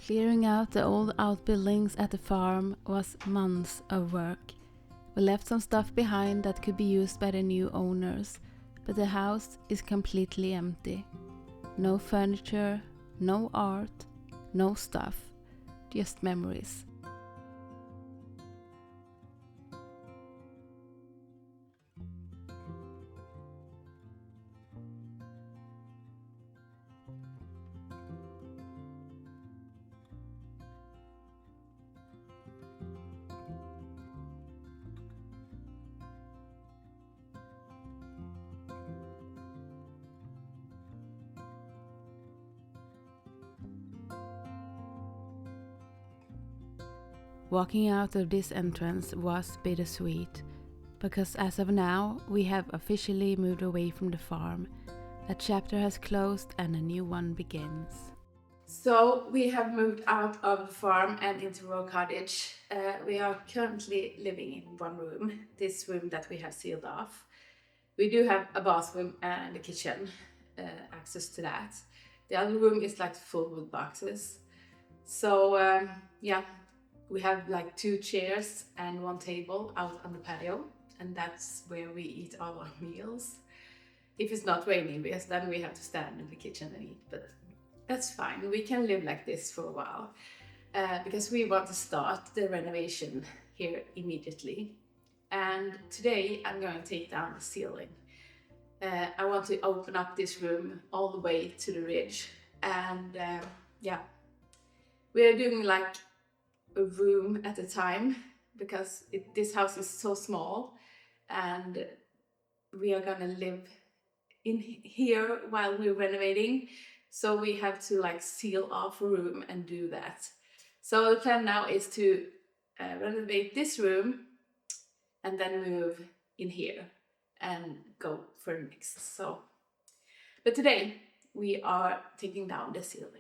Clearing out the old outbuildings at the farm was months of work. We left some stuff behind that could be used by the new owners, but the house is completely empty. No furniture, no art, no stuff, just memories. Walking out of this entrance was bittersweet, because as of now we have officially moved away from the farm. A chapter has closed and a new one begins. So we have moved out of the farm and into Rho Cottage. We are currently living in one room, this room that we have sealed off. We do have a bathroom and a kitchen, access to that. The other room is like full with boxes. So we have like 2 chairs and 1 table out on the patio, and that's where we eat all our meals. If it's not raining, because then we have to stand in the kitchen and eat, but that's fine. We can live like this for a while, because we want to start the renovation here immediately. And today I'm going to take down the ceiling. I want to open up this room all the way to the ridge, and we are doing like a room at a time, because this house is so small and we are gonna live in here while we're renovating, so we have to like seal off a room and do that. So the plan now is to renovate this room and then move in here and go for next. But today we are taking down the ceiling.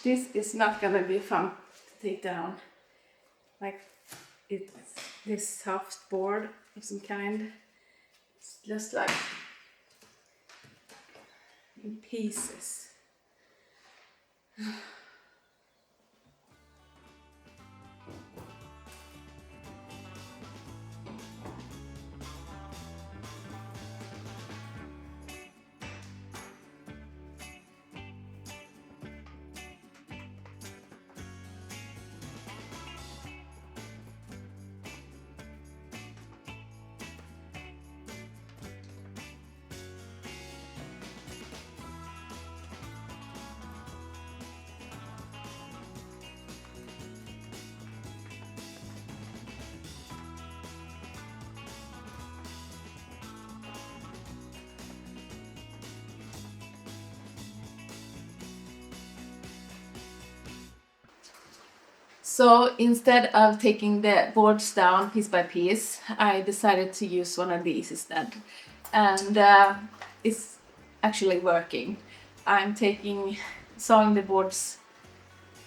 This is not gonna be fun to take down. Like, it's this soft board of some kind. It's just like in pieces. So instead of taking the boards down piece by piece, I decided to use one of these instead. And it's actually working. I'm sawing the boards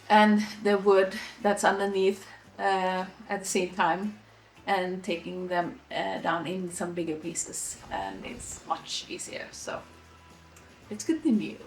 and the wood that's underneath at the same time, and taking them down in some bigger pieces, and it's much easier. So let's continue.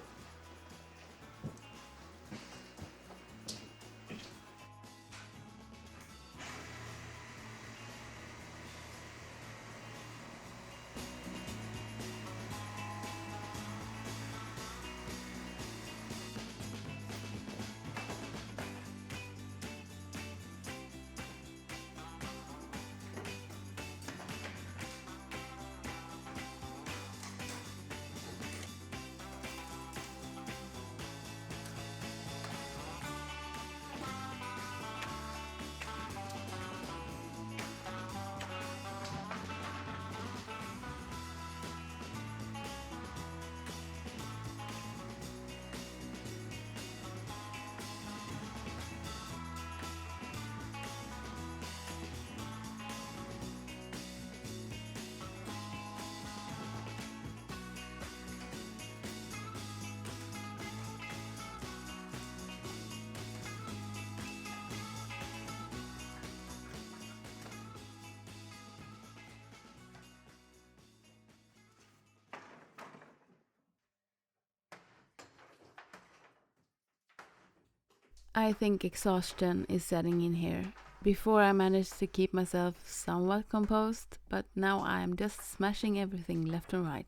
I think exhaustion is setting in here. Before I managed to keep myself somewhat composed, but now I'm just smashing everything left and right.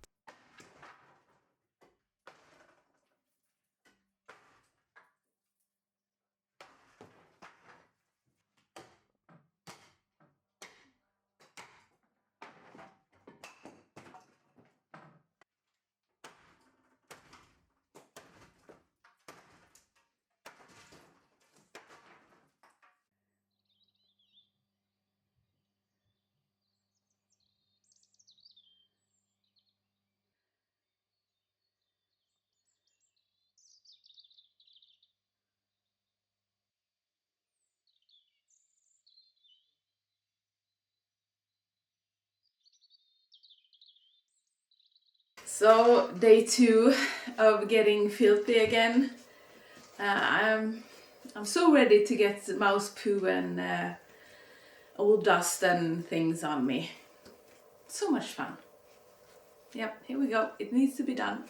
So day 2 of getting filthy again. I'm so ready to get mouse poo and old dust and things on me. So much fun. Yep, here we go. It needs to be done.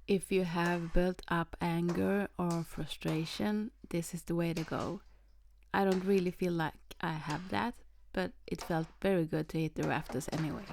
If you have built up anger or frustration, this is the way to go. I don't really feel like I have that, but it felt very good to hit the rafters anyway.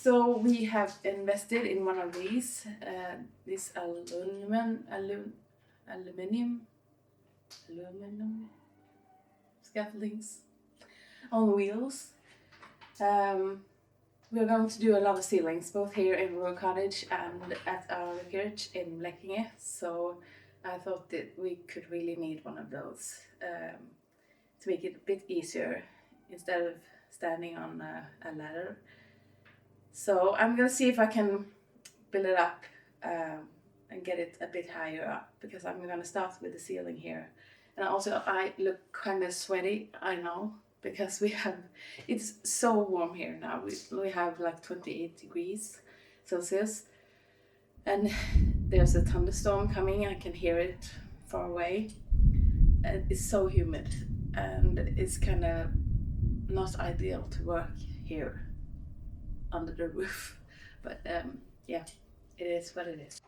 So we have invested in one of these, this aluminum scaffoldings on wheels. We're going to do a lot of ceilings, both here in Rho Cottage and at our vicarage in Blekinge. So I thought that we could really need one of those to make it a bit easier instead of standing on a ladder. So I'm gonna see if I can build it up and get it a bit higher up, because I'm gonna start with the ceiling here. And also I look kind of sweaty, I know, because it's so warm here now. We have like 28 degrees Celsius, and there's a thunderstorm coming. I can hear it far away, and it's so humid, and it's kind of not ideal to work here under the roof. But yeah, it is what it is.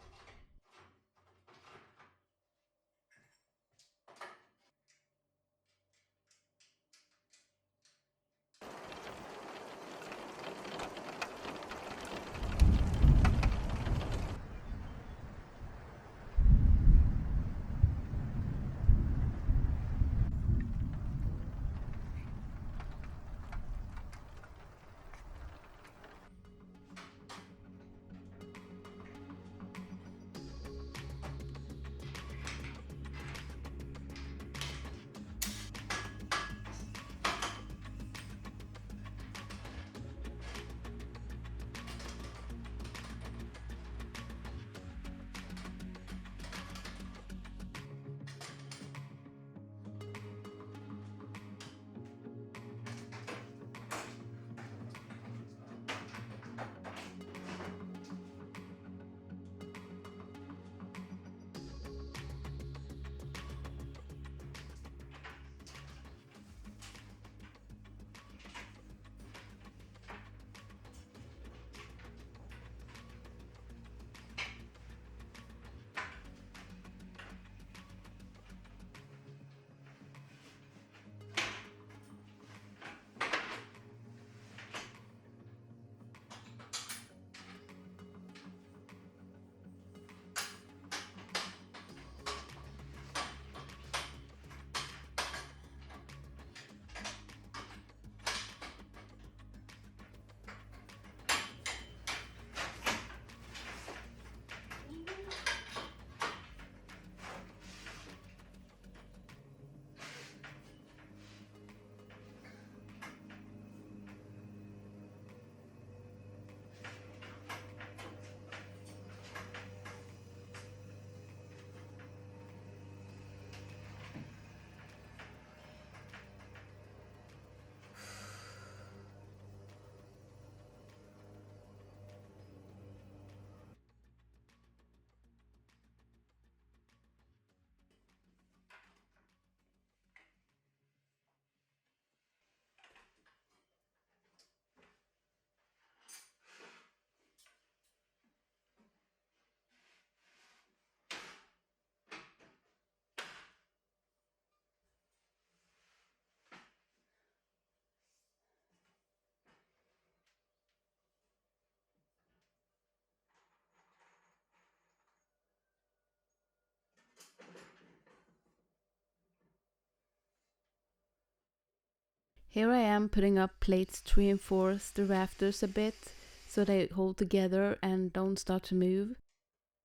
Here I am putting up plates to reinforce the rafters a bit so they hold together and don't start to move.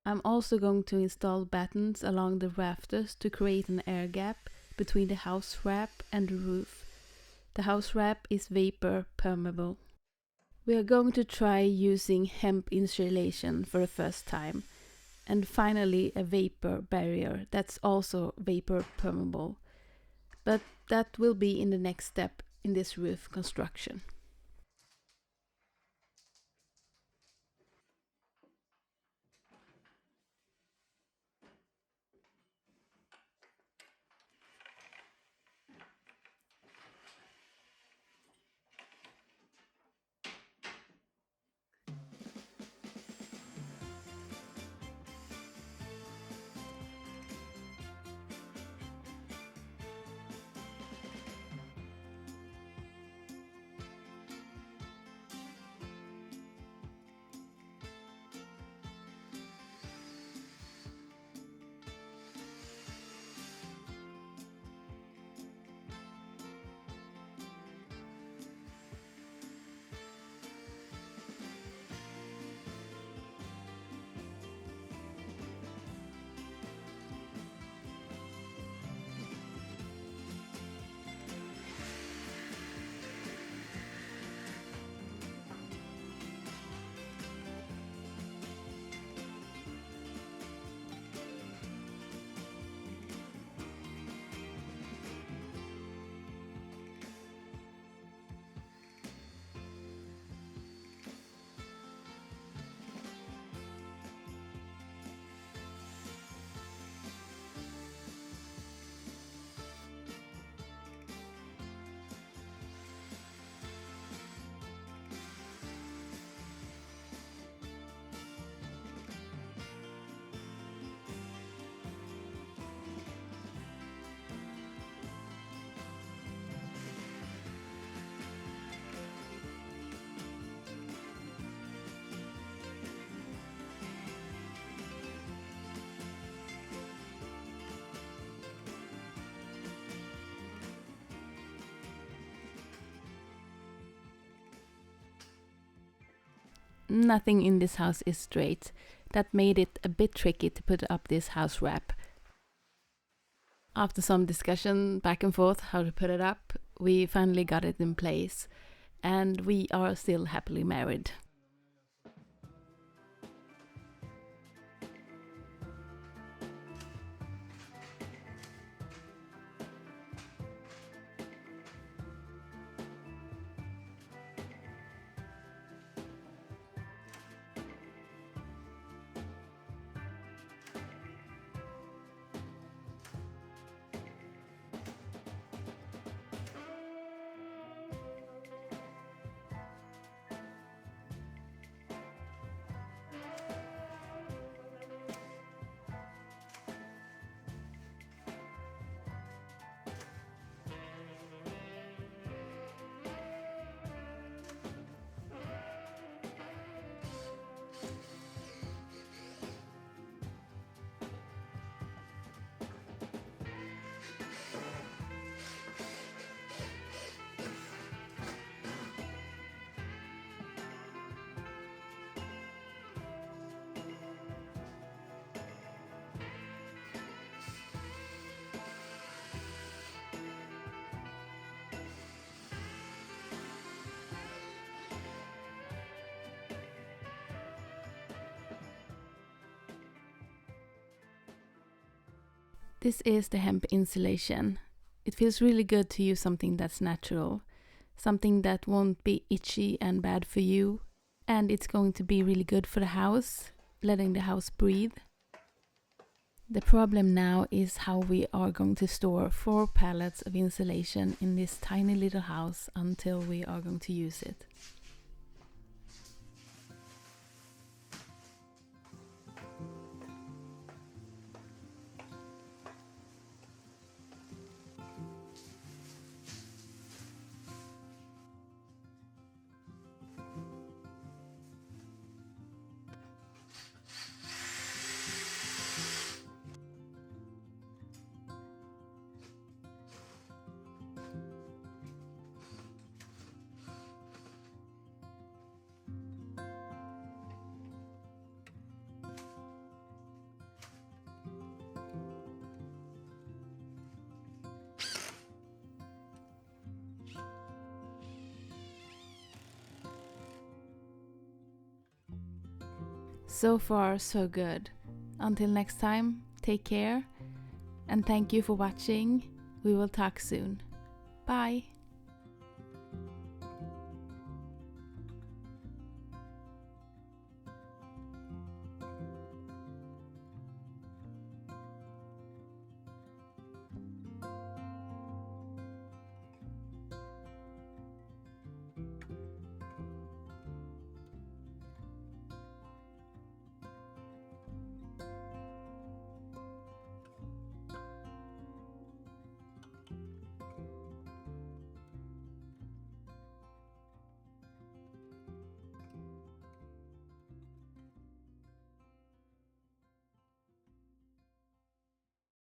I'm also going to install battens along the rafters to create an air gap between the house wrap and the roof. The house wrap is vapor permeable. We are going to try using hemp insulation for the first time, and finally a vapor barrier that's also vapor permeable. But that will be in the next step in this roof construction. nothing in this house is straight. That made it a bit tricky to put up this house wrap. After some discussion back and forth how to put it up, we finally got it in place, and we are still happily married. This is the hemp insulation. It feels really good to use something that's natural, something that won't be itchy and bad for you, and it's going to be really good for the house, letting the house breathe. The problem now is how we are going to store 4 pallets of insulation in this tiny little house until we are going to use it. So far, so good. Until next time, take care, and thank you for watching. We will talk soon. Bye!